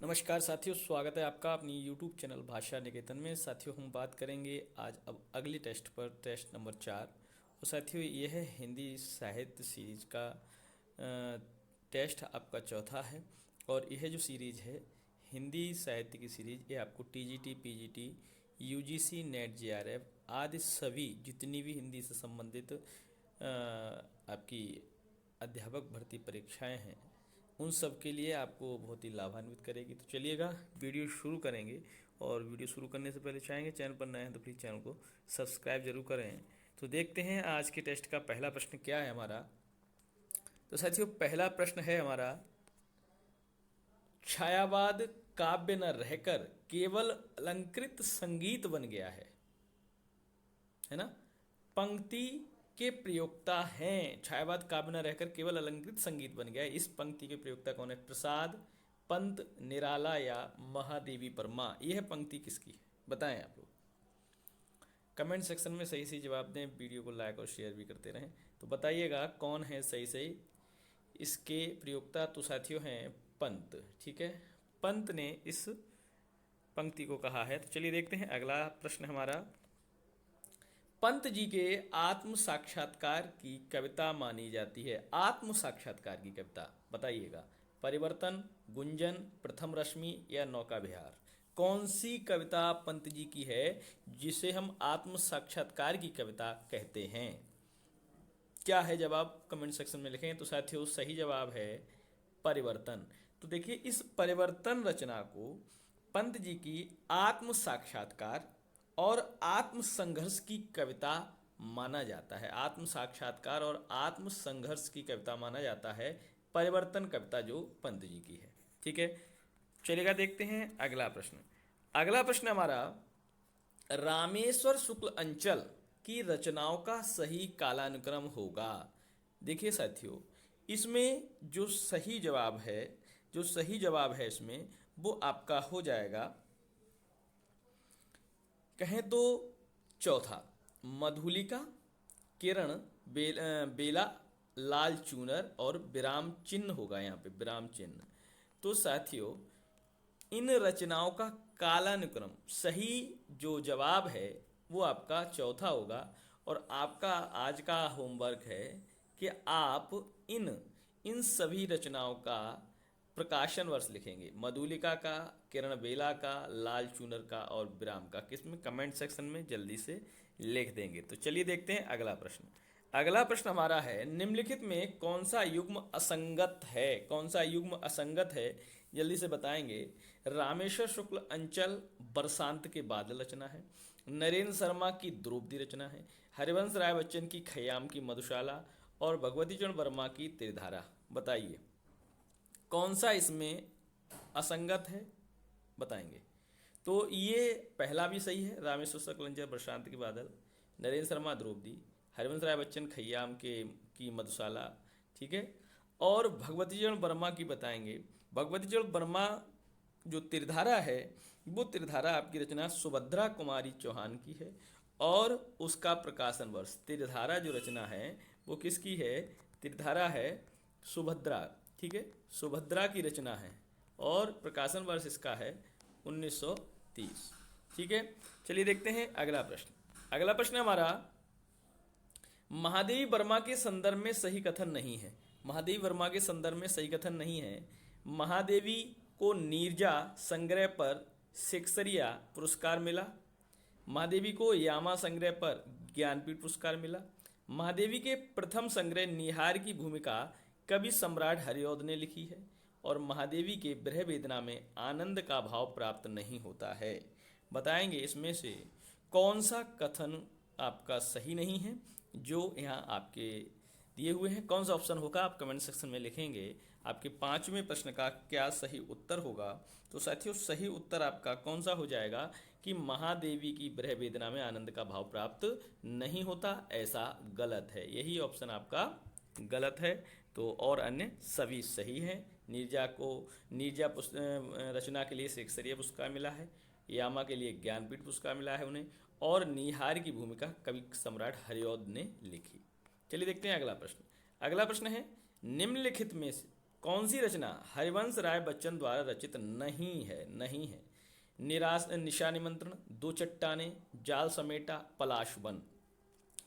नमस्कार साथियों, स्वागत है आपका अपनी YouTube चैनल भाषा निकेतन में। साथियों, हम बात करेंगे आज अब अगले टेस्ट पर, टेस्ट नंबर 4। और साथियों, यह है हिंदी साहित्य सीरीज का टेस्ट आपका चौथा है। और यह जो सीरीज है हिंदी साहित्य की सीरीज, ये आपको TGT, PGT, UGC, net, JRF आदि सभी जितनी भी हिंदी से संबंधित आपकी अध्यापक भर्ती परीक्षाएं हैं, उन सब के लिए आपको बहुत ही लाभान्वित करेगी। तो चलिएगा वीडियो शुरू करेंगे। और वीडियो शुरू करने से पहले चाहेंगे, चैनल पर नए हैं तो प्लीज़ चैनल को सब्सक्राइब जरूर करें। तो देखते हैं आज के टेस्ट का पहला प्रश्न क्या है हमारा। तो साथियों, पहला प्रश्न है हमारा, छायावाद काव्य न रहकर केवल अलंकृत संगीत बन गया है ना। पंक्ति के प्रयोक्ता हैं, छायावाद काव्य न रहकर केवल अलंकृत संगीत बन गया है। इस पंक्ति के प्रयोक्ता कौन है? प्रसाद, पंत, निराला या महादेवी वर्मा। यह पंक्ति किसकी है? बताएं आप लोग कमेंट सेक्शन में सही सही जवाब दें। वीडियो को लाइक और शेयर भी करते रहें। तो बताइएगा कौन है सही सही इसके प्रयोक्ता। तो साथियों हैं पंत। ठीक है, पंत ने इस पंक्ति को कहा है। तो चलिए देखते हैं अगला प्रश्न हमारा। पंत जी के आत्म साक्षात्कार की कविता मानी जाती है। आत्म साक्षात्कार की कविता बताइएगा। परिवर्तन, गुंजन, प्रथम रश्मि या नौका विहार। कौन सी कविता पंत जी की है जिसे हम आत्म साक्षात्कार की कविता कहते हैं? क्या है जवाब? कमेंट सेक्शन में लिखें। तो साथियों, सही जवाब है परिवर्तन। तो देखिए, इस परिवर्तन रचना को पंत जी की आत्म साक्षात्कार और आत्म संघर्ष की कविता माना जाता है। आत्म साक्षात्कार और आत्म संघर्ष की कविता माना जाता है परिवर्तन कविता जो पंत जी की है। ठीक है, चलिएगा देखते हैं अगला प्रश्न। अगला प्रश्न हमारा, रामेश्वर शुक्ल अंचल की रचनाओं का सही कालानुक्रम होगा। देखिए साथियों, इसमें जो सही जवाब है इसमें वो आपका हो जाएगा, कहें तो चौथा, मधुलिका, किरण, बेला, लाल चूनर और विराम चिन्ह होगा। यहाँ पे विराम चिन्ह। तो साथियों, इन रचनाओं का कालानुक्रम सही जो जवाब है वो आपका चौथा होगा। और आपका आज का होमवर्क है कि आप इन इन सभी रचनाओं का प्रकाशन वर्ष लिखेंगे। मधुलिका का, किरण बेला का, लाल चूनर का और विराम का। किसमें? कमेंट सेक्शन में जल्दी से लिख देंगे। तो चलिए देखते हैं अगला प्रश्न। अगला प्रश्न हमारा है, निम्नलिखित में कौन सा युग्म असंगत है? कौन सा युग्म असंगत है जल्दी से बताएंगे। रामेश्वर शुक्ल अंचल बरसांत के बादल रचना है। नरेंद्र शर्मा की द्रौपदी रचना है। हरिवंश राय बच्चन की खयाम की मधुशाला और भगवती चरण वर्मा की त्रिधारा। बताइए कौन सा इसमें असंगत है, बताएंगे। तो ये पहला भी सही है, रामेश्वर शुक्ल अंचल बरसांत के बादल, नरेंद्र शर्मा द्रौपदी, हरिवंश राय बच्चन खयाम के की मधुशाला। ठीक है, और भगवती चरण वर्मा की बताएंगे। भगवती चरण वर्मा जो त्रिधारा है, वो त्रिधारा आपकी रचना सुभद्रा कुमारी चौहान की है। और उसका प्रकाशन वर्ष, त्रिधारा जो रचना है वो किसकी है? त्रिधारा है सुभद्रा। ठीक है, सुभद्रा की रचना है और प्रकाशन वर्ष इसका है 1930। ठीक है, चलिए देखते हैं अगला प्रश्न। अगला प्रश्न हमारा, महादेवी वर्मा के संदर्भ में सही कथन नहीं है। महादेवी वर्मा के संदर्भ में सही कथन नहीं है। महादेवी को नीरजा संग्रह पर शेक्सपियर पुरस्कार मिला। महादेवी को यामा संग्रह पर ज्ञानपीठ पुरस्कार मिला। महादेवी के प्रथम संग्रह निहार की भूमिका कवि सम्राट हरिऔध ने लिखी है। और महादेवी के विरह वेदना में आनंद का भाव प्राप्त नहीं होता है। बताएंगे इसमें से कौन सा कथन आपका सही नहीं है जो यहाँ आपके दिए हुए हैं। कौन सा ऑप्शन होगा आप कमेंट सेक्शन में लिखेंगे। आपके पांचवें प्रश्न का क्या सही उत्तर होगा? तो साथियों, सही उत्तर आपका कौन सा हो जाएगा कि महादेवी की विरह वेदना में आनंद का भाव प्राप्त नहीं होता, ऐसा गलत है। यही ऑप्शन आपका गलत है। तो और अन्य सभी सही हैं। नीरजा रचना के लिए शेक्सपियर पुरस्कार मिला है। यामा के लिए ज्ञानपीठ पुरस्कार मिला है उन्हें। और निहार की भूमिका कवि सम्राट हरिऔध ने लिखी। चलिए देखते हैं अगला प्रश्न। अगला प्रश्न है, निम्नलिखित में से कौन सी रचना हरिवंश राय बच्चन द्वारा रचित नहीं है? निशा निमंत्रण, दो चट्टाने, जाल समेटा, पलाशवन।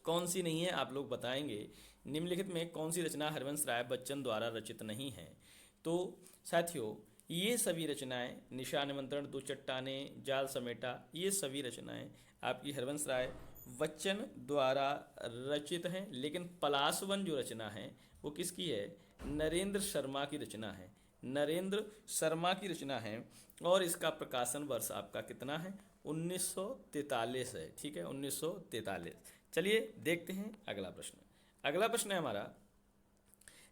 कौन सी नहीं है आप लोग बताएंगे। निम्नलिखित में कौन सी रचना हरिवंश राय बच्चन द्वारा रचित नहीं है? तो साथियों ये सभी रचनाएं, निशा निमंत्रण, दो चट्टाने, जाल समेटा, ये सभी रचनाएं आपकी हरिवंश राय बच्चन द्वारा रचित हैं। लेकिन पलाशवन जो रचना है वो किसकी है? नरेंद्र शर्मा की रचना है। नरेंद्र शर्मा की रचना है और इसका प्रकाशन वर्ष आपका कितना है? 1943 है। ठीक है, 1943। चलिए देखते हैं अगला प्रश्न। अगला प्रश्न है हमारा,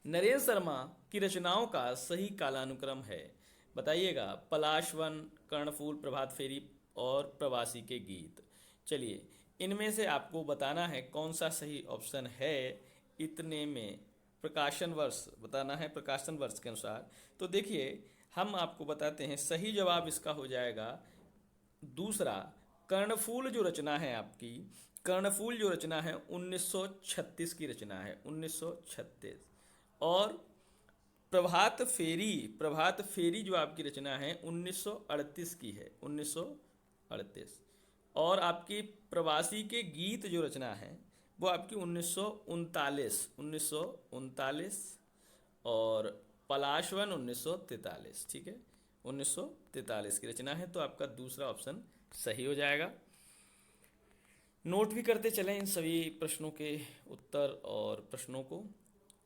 नरेंद्र शर्मा की रचनाओं का सही कालानुक्रम है, बताइएगा। पलाशवन, कर्णफूल, प्रभात फेरी और प्रवासी के गीत। चलिए इनमें से आपको बताना है कौन सा सही ऑप्शन है। इतने में प्रकाशन वर्ष बताना है, प्रकाशन वर्ष के अनुसार। तो देखिए हम आपको बताते हैं, सही जवाब इसका हो जाएगा दूसरा। कर्णफूल जो रचना है आपकी, कर्णफूल जो रचना है 1936 की रचना है, 1936। और प्रभात फेरी जो आपकी रचना है 1938 की है, 1938। और आपकी प्रवासी के गीत जो रचना है वो आपकी 1939 और पलाशवन 1943। ठीक है, 1943 की रचना है। तो आपका दूसरा ऑप्शन सही हो जाएगा। नोट भी करते चलें इन सभी प्रश्नों के उत्तर और प्रश्नों को।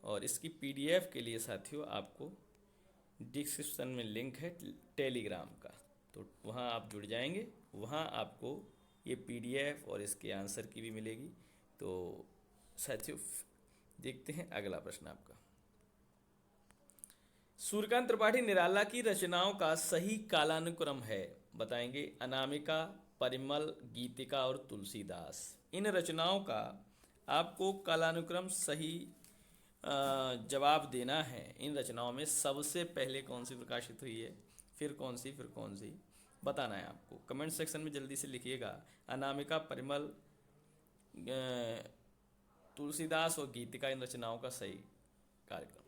और इसकी पीडीएफ के लिए साथियों आपको डिस्क्रिप्शन में लिंक है टेलीग्राम का, तो वहाँ आप जुड़ जाएंगे। वहाँ आपको ये पीडीएफ और इसके आंसर की भी मिलेगी। तो साथियों देखते हैं अगला प्रश्न आपका। सूर्यकांत त्रिपाठी निराला की रचनाओं का सही कालानुक्रम है, बताएंगे। अनामिका, परिमल, गीतिका और तुलसीदास। इन रचनाओं का आपको कालानुक्रम सही जवाब देना है। इन रचनाओं में सबसे पहले कौन सी प्रकाशित हुई है, फिर कौन सी बताना है आपको। कमेंट सेक्शन में जल्दी से लिखिएगा। अनामिका, परिमल, तुलसीदास और गीतिका, इन रचनाओं का सही कार्यक्रम।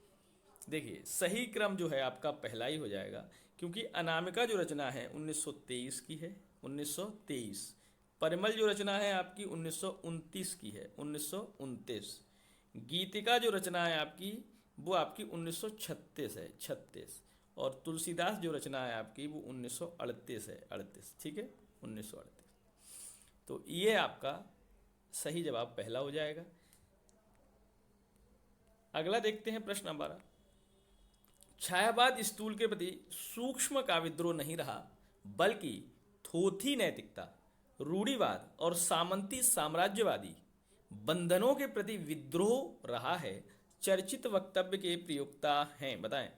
देखिए सही क्रम जो है आपका पहला ही हो जाएगा, क्योंकि अनामिका जो रचना है 1923 की है, 1923। परिमल जो रचना है आपकी 1929 की है, 1929। गीतिका जो रचना है आपकी वो आपकी 1936 है, 36। और तुलसीदास जो रचना है आपकी वो 1938 है, 38। ठीक है, 1938। तो ये आपका सही जवाब पहला हो जाएगा। अगला देखते हैं प्रश्न हमारा। छायावाद स्थूल के प्रति सूक्ष्म का विद्रोह नहीं रहा, बल्कि थोथी नैतिकता, रूढ़िवाद और सामंती साम्राज्यवादी बंधनों के प्रति विद्रोह रहा है। चर्चित वक्तव्य के प्रयोक्ता हैं, बताएं।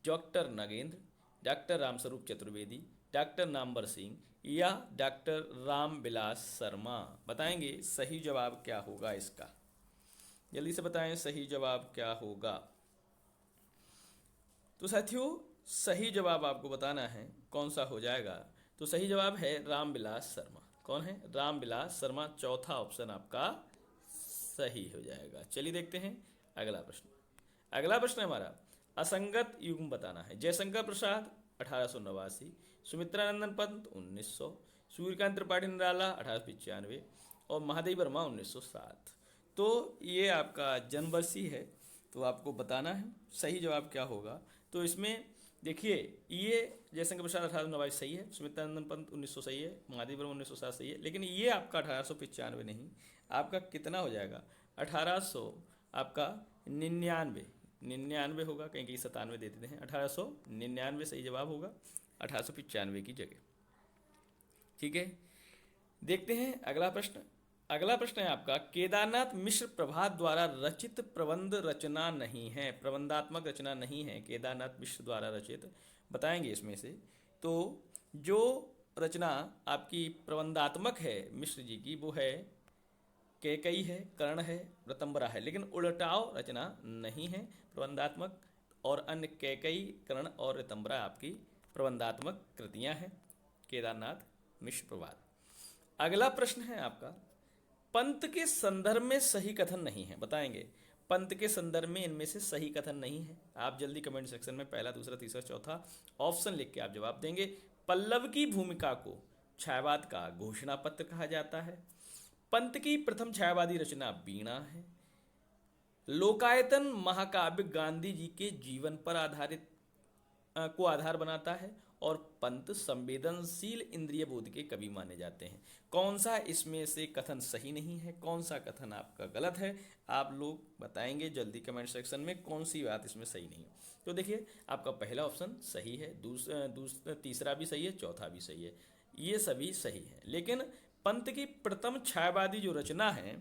Doctor Nagendra, doctor Ramswaroop Chaturvedi, doctor Namvar Singh या डॉक्टर रामविलास शर्मा। बताएंगे सही जवाब क्या होगा इसका, जल्दी से बताएं सही जवाब क्या होगा। तो साथियों सही जवाब आपको बताना है कौन सा हो जाएगा। तो सही जवाब है रामविलास शर्मा। कौन है? रामविलास शर्मा। चौथा ऑप्शन आपका सही हो जाएगा। चलिए देखते हैं अगला प्रश्न। अगला प्रश्न हमारा असंगत युग्म बताना है। जयशंकर प्रसाद 1889, सुमित्रानंदन पंत 1900, सूर्यकांत त्रिपाठी निराला 1895 और महादेव वर्मा 1907। तो ये आपका जन्मवर्षी है, तो आपको बताना है सही जवाब क्या होगा। तो इसमें देखिए ये जयशंकर प्रसाद 1889 सही है, सुमित्रानंदन पंत 1900 सही है, महादेव वर्मा 1907 सही है। लेकिन ये आपका 1895 नहीं, आपका कितना हो जाएगा? 1800 आपका 99 होगा, कहीं कहीं 97 दे देते हैं। 1899 सही जवाब होगा, 1895 की जगह। ठीक है, देखते हैं अगला प्रश्न। अगला प्रश्न है आपका केदारनाथ मिश्र प्रभात द्वारा रचित प्रबंध रचना नहीं है, प्रबंधात्मक रचना नहीं है केदारनाथ मिश्र द्वारा रचित, बताएंगे इसमें से। तो जो रचना आपकी प्रबंधात्मक है मिश्र जी की वो है कैकई है, कर्ण है, ऋतंबरा है। लेकिन उलटाव रचना नहीं है प्रबंधात्मक, और अन्य कैकई, कर्ण और ऋतंबरा आपकी प्रबंधात्मक कृतियां हैं केदारनाथ मिश्र प्रभात। अगला प्रश्न है आपका पंत के संदर्भ में सही कथन नहीं है, बताएंगे। पंत के संदर्भ में इनमें से सही कथन नहीं है। आप जल्दी कमेंट सेक्शन में पहला, दूसरा, तीसरा, चौथा ऑप्शन लिख के आप जवाब देंगे। पल्लव की भूमिका को छायावाद का घोषणा पत्र कहा जाता है। पंत की प्रथम छायावादी रचना वीणा है। लोकायतन महाकाव्य गांधी जी के जीवन पर आधारित को आधार बनाता है और पंत संवेदनशील इंद्रिय बोध के कवि माने जाते हैं। कौन सा इसमें से कथन सही नहीं है, कौन सा कथन आपका गलत है, आप लोग बताएंगे जल्दी कमेंट सेक्शन में कौन सी बात इसमें सही नहीं है। तो देखिए आपका पहला ऑप्शन सही है, तीसरा भी सही है, चौथा भी सही है, ये सभी सही है। लेकिन पंत की प्रथम छायावादी जो रचना है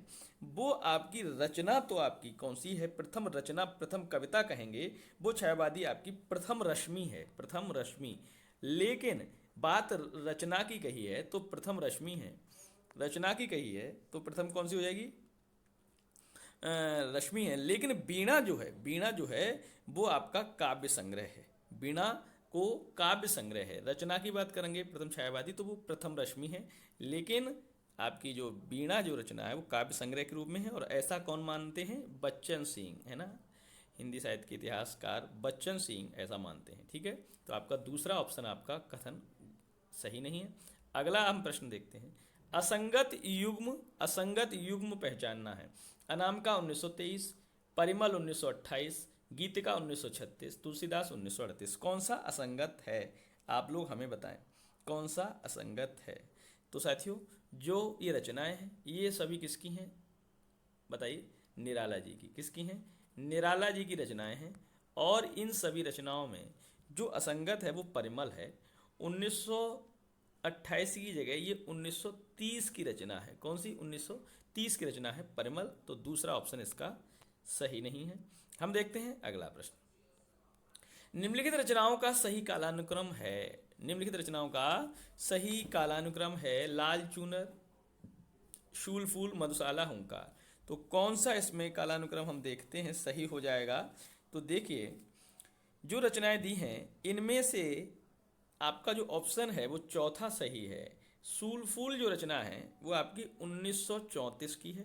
वो आपकी रचना तो आपकी कौन सी है, प्रथम रचना, प्रथम कविता कहेंगे, वो छायावादी आपकी प्रथम रश्मि है, प्रथम रश्मि। लेकिन बात रचना की कही है तो प्रथम रश्मि है, रचना की कही है तो प्रथम कौन सी हो जाएगी, रश्मि है। लेकिन वीणा जो है वो आपका काव्य संग्रह है, वीणा को काव्य संग्रह है। रचना की बात करेंगे प्रथम छायावादी तो वो प्रथम रश्मि है, लेकिन आपकी जो वीणा जो रचना है वो काव्य संग्रह के रूप में है। और ऐसा कौन मानते हैं, बच्चन सिंह, है ना, हिंदी साहित्य के इतिहासकार बच्चन सिंह ऐसा मानते हैं। ठीक है, तो आपका दूसरा ऑप्शन आपका कथन सही नहीं है। अगला हम प्रश्न देखते हैं। असंगत युग्म पहचानना है। अनामिका 1923, परिमल 1928, गीतिका 1936, तुलसीदास 1938। कौन सा असंगत है, आप लोग हमें बताएं कौन सा असंगत है। तो साथियों जो ये रचनाएं हैं ये सभी किसकी हैं, बताइए, निराला जी की। किसकी हैं, निराला जी की रचनाएं हैं। और इन सभी रचनाओं में जो असंगत है वो परिमल है। 1928 की जगह ये 1930 की रचना है। कौन सी, 1930 की रचना है परिमल। तो दूसरा ऑप्शन इसका सही नहीं है। हम देखते हैं अगला प्रश्न। निम्नलिखित रचनाओं का सही कालानुक्रम है, निम्नलिखित रचनाओं का सही कालानुक्रम है लाल चूनर, शूल फूल, मधुशाला, हुंकार। तो कौन सा इसमें कालानुक्रम हम देखते हैं सही हो जाएगा। तो देखिए जो रचनाएं दी हैं इनमें से आपका जो ऑप्शन है वो चौथा सही है। शूल फूल जो रचना है वो आपकी 1934 की है।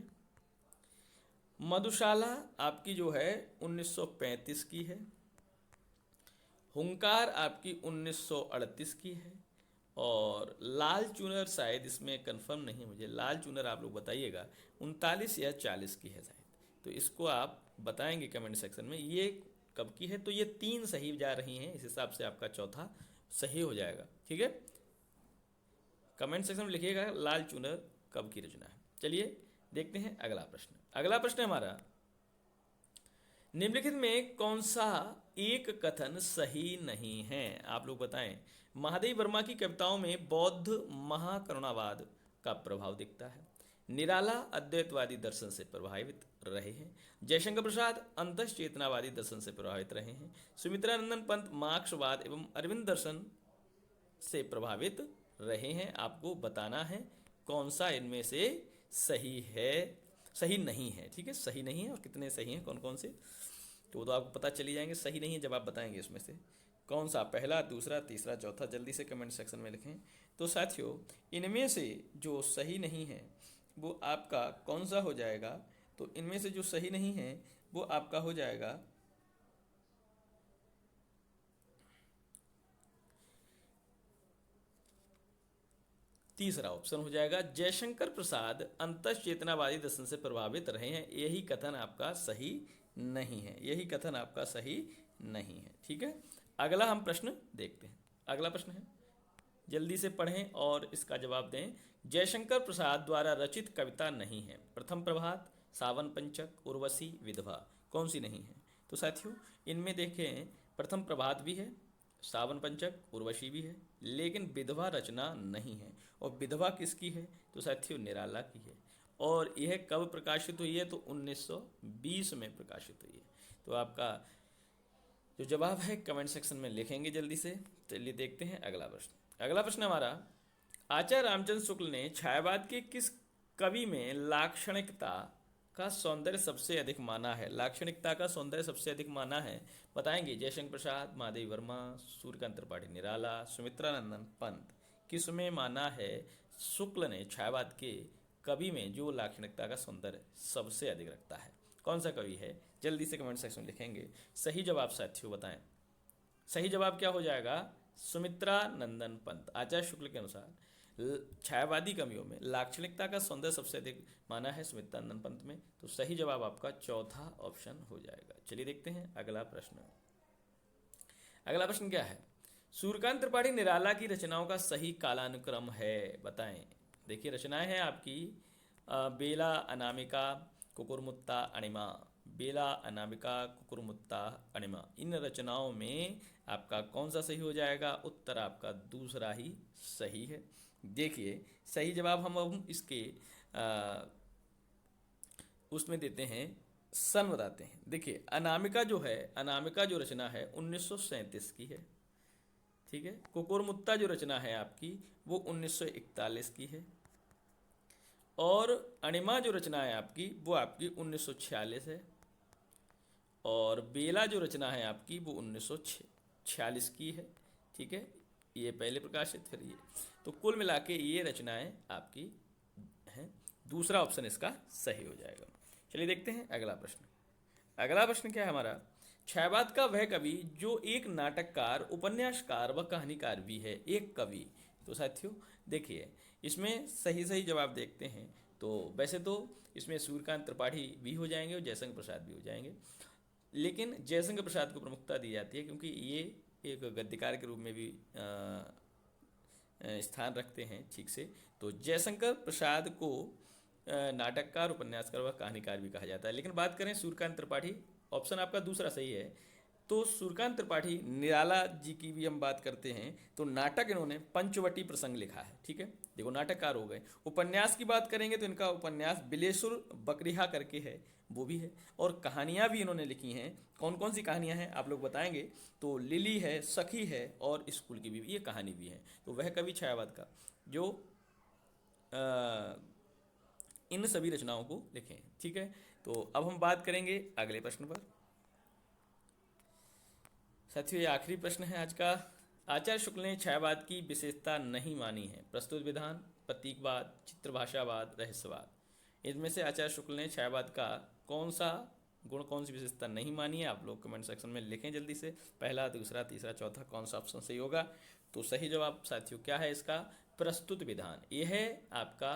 मधुशाला आपकी जो है 1935 की है। हुंकार आपकी 1938 की है। और लाल चूनर शायद इसमें कंफर्म नहीं, मुझे लाल चूनर आप लोग बताइएगा 39 या 40 की है शायद। तो इसको आप बताएंगे कमेंट सेक्शन में ये कब की है। तो ये 3 सही जा रही हैं, इस हिसाब से आपका चौथा सही हो जाएगा। ठीक है, कमेंट सेक्शन में लिखिएगा लाल चूनर कब की रचना है। चलिए देखते हैं अगला प्रश्न। अगला प्रश्न है हमारा, निम्नलिखित में कौन सा एक कथन सही नहीं है, आप लोग बताएं। महादेव वर्मा की कविताओं में बौद्ध महाकरुणावाद का प्रभाव दिखता है। निराला अद्वैतवादी दर्शन से प्रभावित रहे हैं। जयशंकर प्रसाद अंतश्चेतनावादी दर्शन से प्रभावित रहे हैं। सुमित्रानंदन पंत मार्क्सवाद एवं अरविंद दर्शन से प्रभावित रहे हैं। आपको बताना है कौन सा इनमें से सही है, सही नहीं है। ठीक है, सही नहीं है और कितने सही हैं, कौन कौन से, तो आपको पता चली जाएंगे। सही नहीं है जब आप बताएंगे इसमें से कौन सा, पहला, दूसरा, तीसरा, चौथा, जल्दी से कमेंट सेक्शन में लिखें। तो साथियों इनमें से जो सही नहीं है वो आपका कौन सा हो जाएगा। तो इनमें से जो सही नहीं है वो आपका हो जाएगा तीसरा ऑप्शन हो जाएगा, जयशंकर प्रसाद अंतश्चेतनावादी दर्शन से प्रभावित रहे हैं। यही कथन आपका सही नहीं है, यही कथन आपका सही नहीं है। ठीक है, अगला हम प्रश्न देखते हैं। अगला प्रश्न है, जल्दी से पढ़ें और इसका जवाब दें। जयशंकर प्रसाद द्वारा रचित कविता नहीं है। प्रथम प्रभात, सावन पंचक, उर्वशी, विधवा। कौन सी नहीं है। तो साथियों इनमें देखें प्रथम प्रभात भी है, सावन पंचक, उर्वशी भी है, लेकिन विधवा रचना नहीं है। और विधवा किसकी है, तो साथियों निराला की है। और यह कब प्रकाशित हुई है, तो 1920 में प्रकाशित हुई है। तो आपका जो जवाब है कमेंट सेक्शन में लिखेंगे जल्दी से। चलिए देखते हैं अगला प्रश्न। अगला प्रश्न हमारा, आचार्य रामचंद्र शुक्ल ने छायावाद के किस कवि में लाक्षणिकता का सौंदर्य सबसे अधिक माना है, लाक्षणिकता का सौंदर्य सबसे अधिक माना है, बताएंगे। जयशंकर प्रसाद, महादेव वर्मा, सूर्यकांत त्रिपाठी निराला, सुमित्रानंदन पंत। किस में माना है शुक्ल ने छायावाद के कवि में जो लाक्षणिकता का सौंदर्य सबसे अधिक रखता है, कौन सा कवि है? जल्दी से कमेंट सेक्शन में लिखेंगे। सही जवाब साथियों बताएं। सही जवाब क्या हो जाएगा? सुमित्रा नंदन पंत। आचार्य शुक्ल के अनुसार छायावादी कवियों में लाक्षणिकता का सौंदर्य सबसे अधिक माना है सुमित्रा नंदन पंत में। तो सही जवाब आपका चौथा ऑप्शन हो जाएगा। चलिए देखते हैं अगला प्रश्न। अगला प्रश्न क्या है? सूर्यकांत त्रिपाठी निराला की रचनाओं का सही कालानुक्रम है, बताएं। देखिए रचनाएं हैं आपकी बेला, अनामिका, कुकुरमुत्ता, अणिमा। बेला, अनामिका, कुकुरमुत्ता, अणिमा, इन रचनाओं में आपका कौन सा सही हो जाएगा? उत्तर आपका दूसरा ही सही है। देखिए सही जवाब हम इसके उसमें देते हैं, सन बताते हैं। देखिए अनामिका जो है, अनामिका जो रचना है 1937 की है, ठीक है। कुकुरमुत्ता जो रचना है आपकी वो 1941 की है, और अणिमा जो रचना है आपकी वो आपकी 1946 है, और बेला जो रचना है आपकी वो 1946 की है, ठीक है। ये पहले प्रकाशित, फिर ये, तो कुल मिला के ये रचनाएं आपकी हैं। दूसरा ऑप्शन इसका सही हो जाएगा। चलिए देखते हैं अगला प्रश्न। अगला प्रश्न क्या है हमारा? छायावाद का वह कवि जो एक नाटककार, उपन्यासकार व कहानीकार भी है, एक कवि। तो साथियों देखिए इसमें सही सही जवाब देखते हैं। तो वैसे तो इसमें सूर्यकांत त्रिपाठी भी हो जाएंगे और जयशंकर प्रसाद भी हो जाएंगे, लेकिन जयशंकर प्रसाद को प्रमुखता दी जाती है क्योंकि ये एक गद्यकार के रूप में भी स्थान रखते हैं ठीक से। तो जयशंकर प्रसाद को नाटककार, उपन्यासकार व कहानीकार भी कहा जाता है। लेकिन बात करें सूर्यकांत त्रिपाठी, ऑप्शन आपका दूसरा सही है। तो सूर्यकांत त्रिपाठी, निराला जी की भी हम बात करते हैं तो नाटक इन्होंने पंचवटी प्रसंग लिखा है, ठीक है। देखो नाटककार हो गए। उपन्यास की बात करेंगे तो इनका उपन्यास बिलेसुर बकरिहा करके है, वो भी है। और कहानियाँ भी इन्होंने लिखी हैं। कौन कौन सी कहानियाँ हैं आप लोग बताएंगे? तो लिली है, सखी है, और स्कूल की भी ये कहानी भी है। तो वह कवि छायावाद का जो इन सभी रचनाओं को लिखें, ठीक है। तो अब हम बात करेंगे अगले प्रश्न पर। साथियों ये आखिरी प्रश्न है आज का। आचार्य शुक्ल ने छायावाद की विशेषता नहीं मानी है। प्रस्तुत विधान, प्रतीकवाद, चित्रभाषावाद, रहस्यवाद। इनमें से आचार्य शुक्ल ने छायावाद का कौन सा गुण, कौन सी विशेषता नहीं मानी है? आप लोग कमेंट सेक्शन में लिखें जल्दी से। पहला, दूसरा, तीसरा, चौथा, कौन सा ऑप्शन सही होगा? तो सही जवाब साथियों क्या है इसका? प्रस्तुत विधान। यह है आपका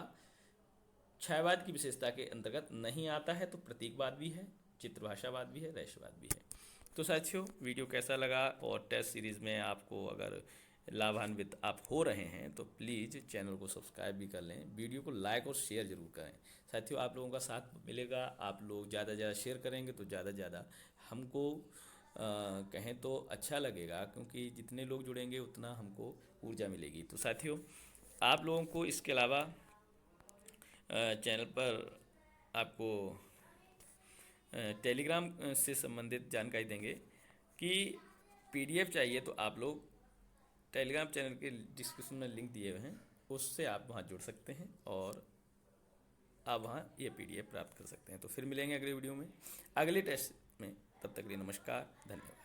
छायावाद की विशेषता के अंतर्गत नहीं आता है। तो प्रतीकवाद भी है, चित्रभाषावाद भी है, रहस्यवाद भी है। तो साथियों वीडियो कैसा लगा? और टेस्ट सीरीज़ में आपको अगर लाभान्वित आप हो रहे हैं तो प्लीज़ चैनल को सब्सक्राइब भी कर लें, वीडियो को लाइक और शेयर ज़रूर करें। साथियों आप लोगों का साथ मिलेगा, आप लोग ज़्यादा से ज़्यादा शेयर करेंगे तो ज़्यादा से ज़्यादा हमको कहें तो अच्छा लगेगा, क्योंकि जितने लोग जुड़ेंगे उतना हमको ऊर्जा मिलेगी। तो साथियों आप लोगों को इसके अलावा चैनल पर आपको टेलीग्राम से संबंधित जानकारी देंगे कि पीडीएफ चाहिए तो आप लोग टेलीग्राम चैनल के डिस्क्रिप्शन में लिंक दिए हुए हैं, उससे आप वहां जुड़ सकते हैं और आप वहां ये पीडीएफ प्राप्त कर सकते हैं। तो फिर मिलेंगे अगले वीडियो में, अगले टेस्ट में। तब तक के लिए नमस्कार, धन्यवाद।